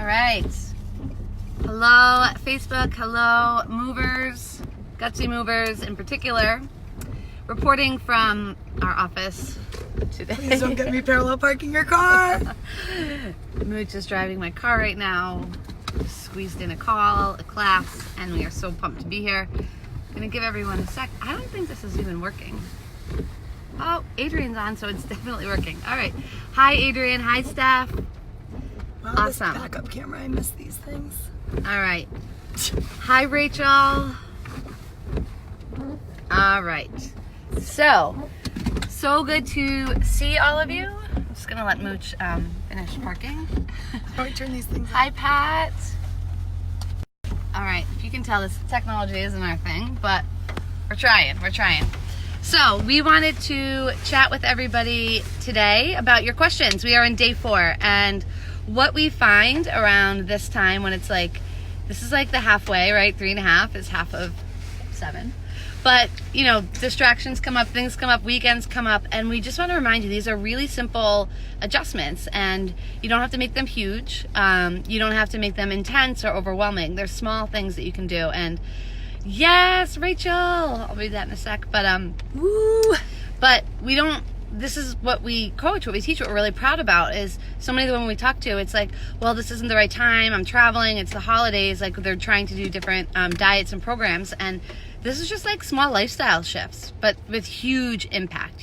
All right. Hello, Facebook. Hello, movers, gutsy movers in particular. Reporting from our office today. Please don't get me parallel parking your car. Mooch is driving my car right now. Squeezed in a call, a class, and we are so pumped to be here. I'm gonna give everyone a sec. I don't think this is even working. Oh, Adrian's on, so it's definitely working. All right. Hi, Adrian. Hi, Steph. Wow, Awesome. This backup camera, I miss these things. All right. Hi, Rachel. All right. So good to see all of you. I'm just gonna let Mooch finish parking. How do I turn these things Hi, Pat. All right. If you can tell, this technology isn't our thing, but we're trying. So we wanted to chat with everybody today about your questions. We are in day 4, and what we find around this time when it's like, this is like the halfway, right? 3.5 is half of 7. But, you know, distractions come up, things come up, weekends come up, and we just want to remind you, these are really simple adjustments, and you don't have to make them huge. You don't have to make them intense or overwhelming. They're small things that you can do. And yes, Rachel, I'll read that in a sec, but we don't, this is what we coach, what we teach, what we're really proud about is so many of the women we talk to, it's like, well, this isn't the right time, I'm traveling, it's the holidays, like they're trying to do different diets and programs, and this is just like small lifestyle shifts, but with huge impact.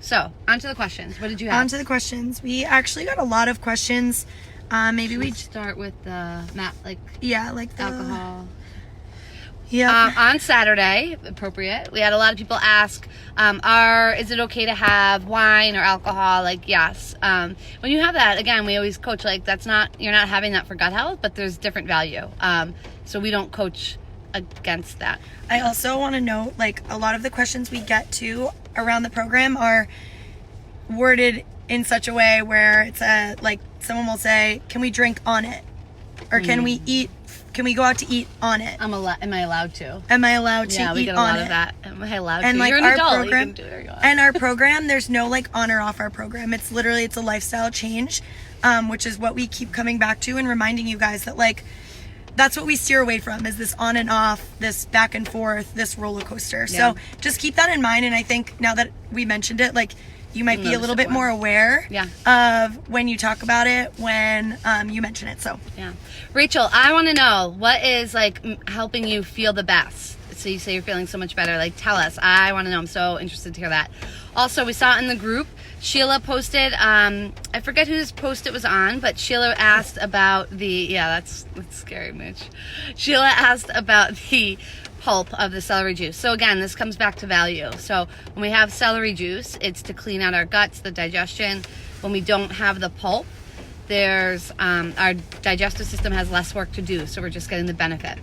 So, on to the questions. What did you have? On to the questions. We actually got a lot of questions. Maybe we start with the like the alcohol. Yeah. On Saturday, appropriate, we had a lot of people ask, is it okay to have wine or alcohol? Like, yes. When you have that, again, we always coach, like, you're not having that for gut health, but there's different value. So we don't coach against that. I also want to note, like, a lot of the questions we get to around the program are worded in such a way where it's like someone will say, can we drink on it? Or can we go out to eat on it? Am I allowed to? Am I allowed to eat on it? Yeah, we get a lot of that. Am I allowed to? And like You're an our adult, program, you can do whatever you want. and our program, there's no like on or off our program. It's a lifestyle change, which is what we keep coming back to and reminding you guys that, like, that's what we steer away from, is this on and off, this back and forth, this roller coaster. Yeah. So just keep that in mind. And I think now that we mentioned it, like, you might be a little bit more aware of when you talk about it, when you mention it. So yeah. Rachel, I want to know, what is like helping you feel the best? So you say you're feeling so much better. Like, tell us. I want to know. I'm so interested to hear that. Also, we saw it in the group. Sheila posted, I forget whose post it was on, but Sheila asked about that's scary, Mooch. Sheila asked about the pulp of the celery juice. So again, this comes back to value. So when we have celery juice, it's to clean out our guts, the digestion. When we don't have the pulp, there's our digestive system has less work to do, so we're just getting the benefit.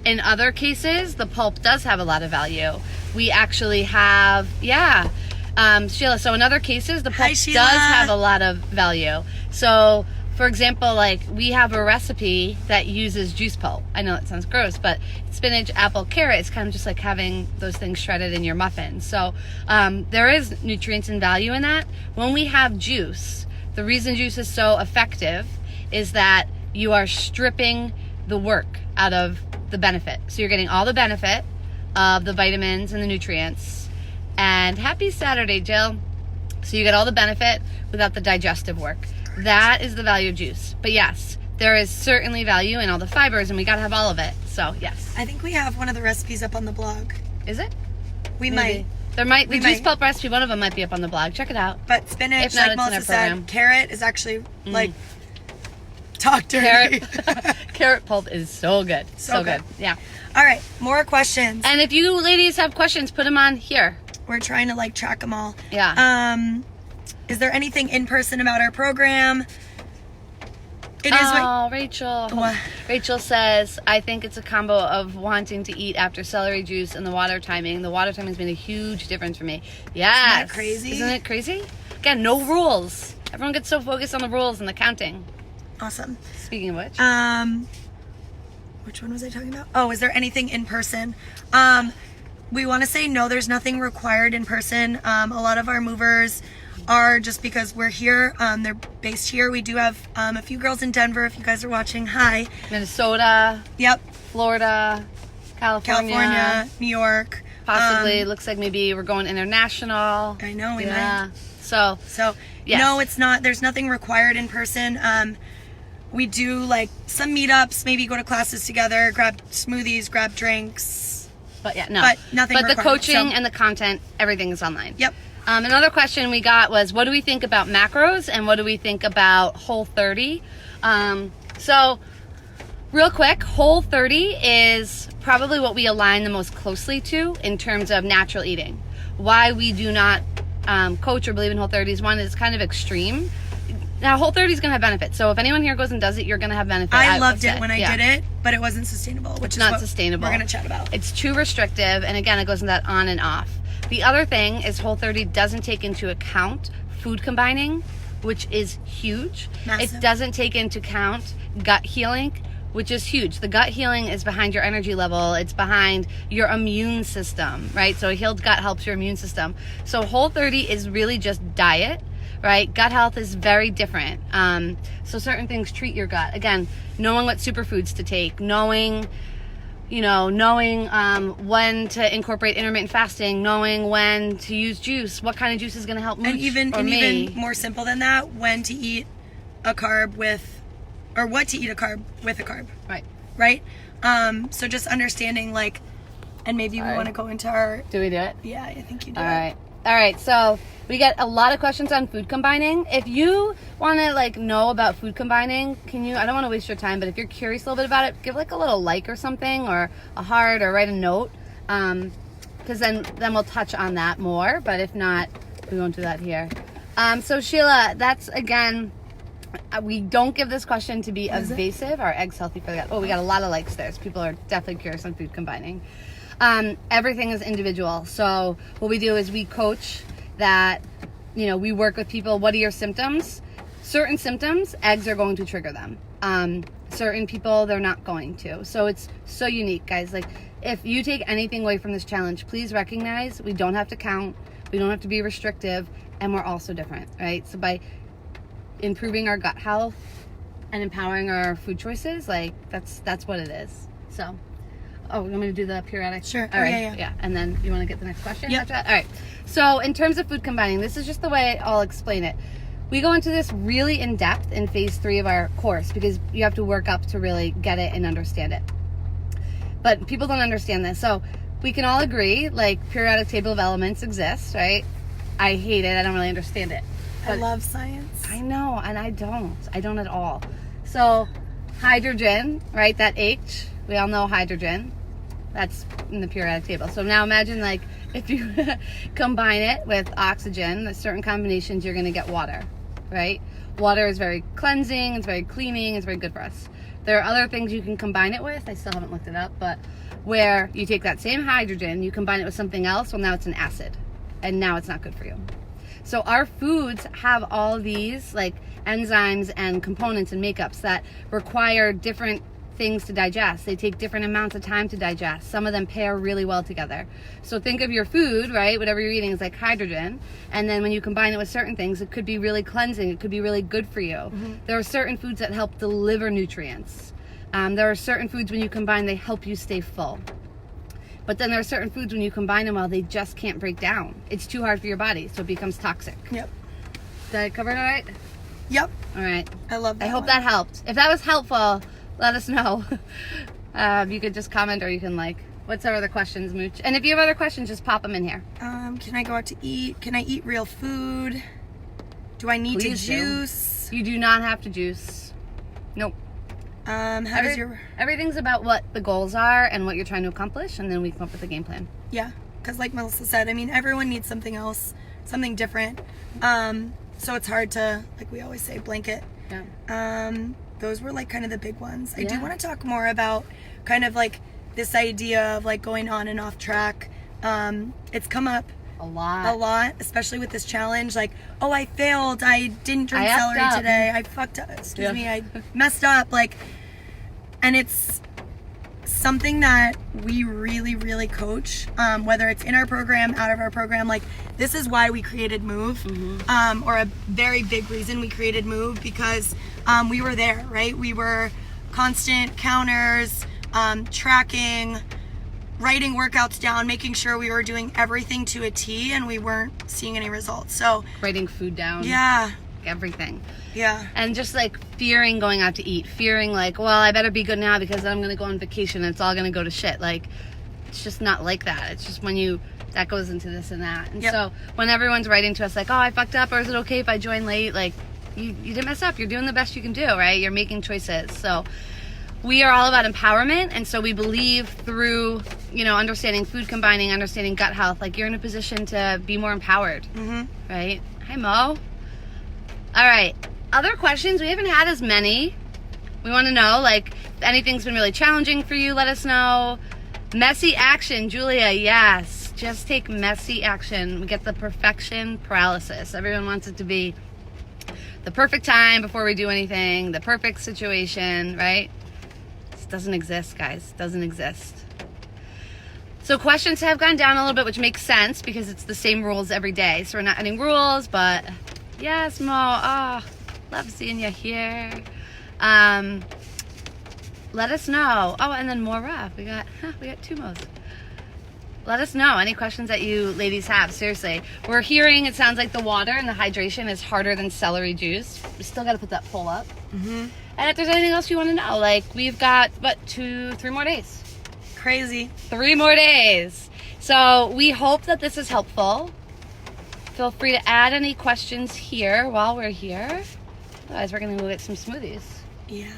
In other cases, the pulp does have a lot of value. We actually have, Sheila, so in other cases, the pulp does have a lot of value. So, for example, like, we have a recipe that uses juice pulp. I know that sounds gross, but spinach, apple, carrot, it's kind of just like having those things shredded in your muffin. So there is nutrients and value in that. When we have juice, the reason juice is so effective is that you are stripping the work out of the benefit. So you're getting all the benefit of the vitamins and the nutrients. And happy Saturday, Jill. So you get all the benefit without the digestive work. That is the value of juice. But yes, there is certainly value in all the fibers, and we got to have all of it. So yes. I think we have one of the recipes up on the blog. Is it? We might. There might. The juice pulp recipe, one of them might be up on the blog. Check it out. But spinach, if not, like Melissa said, carrot is actually like talk dirty. Carrot pulp is so good. So good. Yeah. All right, more questions. And if you ladies have questions, put them on here. We're trying to like track them all. Yeah. Is there anything in person about our program? Rachel. What? Rachel says, I think it's a combo of wanting to eat after celery juice and the water timing. The water timing's made a huge difference for me. Yes. Isn't that crazy? Isn't it crazy? Again, no rules. Everyone gets so focused on the rules and the counting. Awesome. Speaking of which. Which one was I talking about? Oh, is there anything in person? We want to say no, there's nothing required in person. A lot of our movers are just because we're here. They're based here. We do have a few girls in Denver. If you guys are watching, hi. Minnesota. Yep. Florida. California, New York. Possibly. Looks like maybe we're going international. I know, we might. So yes. No, it's not. There's nothing required in person. We do like some meetups, maybe go to classes together, grab smoothies, grab drinks. But yeah, no. But nothing But the required, coaching so- and the content, everything is online. Yep. Another question we got was, what do we think about macros and what do we think about Whole30? So real quick, Whole30 is probably what we align the most closely to in terms of natural eating. Why we do not coach or believe in Whole30 is one, it's kind of extreme. Now, Whole30 is going to have benefits. So if anyone here goes and does it, you're going to have benefit. I loved it when I did it, but it wasn't sustainable, which is not what sustainable. we're going to chat about. It's too restrictive, and again, it goes in that on and off. The other thing is Whole30 doesn't take into account food combining, which is huge. Massive. It doesn't take into account gut healing, which is huge. The gut healing is behind your energy level. It's behind your immune system, right? So a healed gut helps your immune system. So Whole30 is really just diet, right? Gut health is very different. So certain things treat your gut. Again, knowing what superfoods to take, knowing when to incorporate intermittent fasting, knowing when to use juice, what kind of juice is going to help Mooch And even more simple than that, when to eat a carb with, or what to eat a carb with a carb. Right. So just understanding, like, and maybe we want to go into our. Do we do it? Yeah, I think you do. All right. So we get a lot of questions on food combining. If you want to know about food combining, I don't want to waste your time, but if you're curious a little bit about it, give a little like or something, or a heart, or write a note, because then we'll touch on that more. But if not, we won't do that here. So Sheila, that's again. We don't give this question to be evasive. Are eggs healthy for the gut? Oh, we got a lot of likes there. So people are definitely curious on food combining. Everything is individual. So what we do is we coach that, we work with people. What are your symptoms? Certain symptoms, eggs are going to trigger them. Certain people, they're not going to. So it's so unique, guys. If you take anything away from this challenge, please recognize we don't have to count. We don't have to be restrictive. And we're also different, right? So by improving our gut health and empowering our food choices, that's what it is. So, you want me to do the periodic? Sure. All right. Yeah. And then you want to get the next question? Yep. After that? All right. So in terms of food combining, this is just the way I'll explain it. We go into this really in depth in phase 3 of our course because you have to work up to really get it and understand it. But people don't understand this. So we can all agree, periodic table of elements exists, right? I hate it. I don't really understand it. I love science. I know, and I don't at all. So hydrogen, right, that H, we all know hydrogen, that's in the periodic table. So now imagine if you combine it with oxygen, there's certain combinations, you're going to get water, right? Water is very cleansing, it's very cleaning, it's very good for us. There are other things you can combine it with, I still haven't looked it up, but where you take that same hydrogen, you combine it with something else, well, now it's an acid, and now it's not good for you. So our foods have all these enzymes and components and makeups that require different things to digest. They take different amounts of time to digest. Some of them pair really well together. So think of your food, right? Whatever you're eating is like hydrogen. And then when you combine it with certain things, it could be really cleansing. It could be really good for you. Mm-hmm. There are certain foods that help deliver nutrients. There are certain foods when you combine, they help you stay full. But then there are certain foods when you combine them, they just can't break down. It's too hard for your body, so it becomes toxic. Yep. Did I cover it all right? Yep. All right. I love that. I hope that helped. If that was helpful, let us know. You could just comment or you can what's our other questions, Mooch? And if you have other questions, just pop them in here. Can I go out to eat? Can I eat real food? Do I need to juice? You do not have to juice. Nope. Everything's about what the goals are and what you're trying to accomplish, and then we come up with a game plan. Yeah, because like Melissa said, everyone needs something else, something different. So it's hard to, we always say, blanket. Yeah. Those were kind of the big ones. I do want to talk more about kind of this idea of going on and off track. It's come up a lot, especially with this challenge. I failed. I didn't drink celery today. I fucked up. I messed up. And something that we really, really coach, whether it's in our program, out of our program, like this is why we created Move, or a very big reason we created Move, because we were there, right? We were constant counters, tracking, writing workouts down, making sure we were doing everything to a T, and we weren't seeing any results. So Writing food down. yeah, Everything. yeah, And just like fearing going out to eat, fearing like, well, I better be good now because then I'm going to go on vacation and it's all going to go to shit. Like, it's just not like that. It's just when that goes into this and that. And Yep. so when everyone's writing to us like, oh, I fucked up, or is it okay if I join late? Like, you didn't mess up. You're doing the best you can do, right? You're making choices. So we are all about empowerment. And so we believe through, understanding food combining, understanding gut health, like you're in a position to be more empowered, right? Hi, Mo. All right. Other questions? We haven't had as many. We want to know, like, if anything's been really challenging for you, let us know. Messy action, Julia, yes. Just take messy action. We get the perfection paralysis. Everyone wants it to be the perfect time before we do anything, the perfect situation, right? This doesn't exist, guys. Doesn't exist. So questions have gone down a little bit, which makes sense because it's the same rules every day. So we're not adding rules, but yes, Mo. Oh, love seeing you here. Let us know. Oh, and then more rough. We got 2 Mo's. Let us know any questions that you ladies have. Seriously, we're hearing it sounds like the water and the hydration is harder than celery juice. We still got to put that poll up. And if there's anything else you want to know, like we've got 3 more days. crazy. 3 more days. So we hope that this is helpful. Feel free to add any questions here while we're here. Otherwise, we're going to go get some smoothies. Yeah.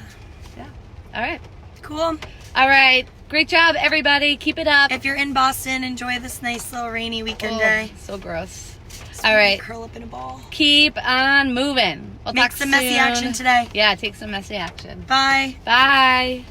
Yeah. All right. Cool. All right. Great job, everybody. Keep it up. If you're in Boston, enjoy this nice little rainy weekend day. So gross. Just All right. curl up in a ball. Keep on moving. We'll Make talk some messy soon. action today. Yeah, take some messy action. Bye. Bye.